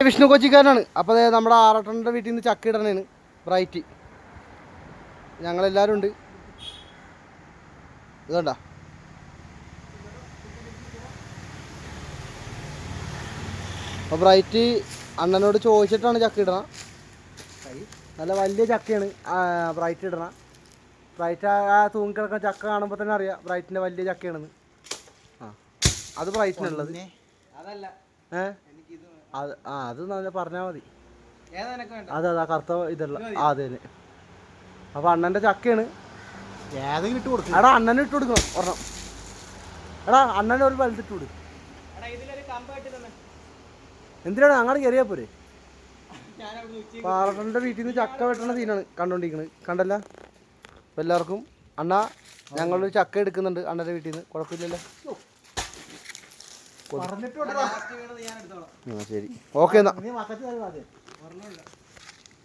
വിഷ്ണു കൊച്ചിക്കാരനാണ്. അപ്പോൾ നമ്മുടെ ആറട്ടൻ്റെ വീട്ടിൽ നിന്ന് ചക്ക ഇടണേന് ബ്രൈറ്റ്. ഞങ്ങളെല്ലാവരും ഉണ്ട്. ഇതുണ്ട അപ്പോൾ ബ്രൈറ്റ് അണ്ണനോട് ചോദിച്ചിട്ടാണ് ചക്ക ഇടണം. നല്ല വലിയ ചക്കയാണ് ബ്രൈറ്റ് ഇടണം. ബ്രൈറ്റ് ആ തൂങ്ങിക്കിടക്കുന്ന ചക്ക കാണുമ്പോൾ തന്നെ അറിയാം ബ്രൈറ്റിൻ്റെ വലിയ ചക്കയാണെന്ന്. അത് ബ്രൈറ്റിനുള്ളത്. അത് പറഞ്ഞാൽ മതി. അതെ കറുത്ത ഇതുള്ള അതെ. അപ്പോൾ അണ്ണൻ്റെ ചക്കയാണ്. ഏതെങ്കിലും ഇട്ട് കൊടുക്കും. എടാ അണ്ണനെ ഇട്ട് കൊടുക്കണം ഒരെണ്ണം. എടാ അണ്ണനെ ഒരു വലുതിട്ട് കൊടുക്കും. എന്തിനാണ് അങ്ങോട്ട് കയറിയാൽ പോരെ? പാറട്ടൻ്റെ വീട്ടിൽ നിന്ന് ചക്ക വെട്ടണ സീനാണ് കണ്ടോണ്ടിരിക്കുന്നത്. കണ്ടല്ല? അപ്പോൾ എല്ലാവർക്കും അണ്ണ ഞങ്ങളൊരു ചക്ക എടുക്കുന്നുണ്ട് അണ്ണൻ്റെ വീട്ടിൽ നിന്ന്. കുഴപ്പമില്ലല്ലോ. ശരി ഓക്കെ എന്നാ.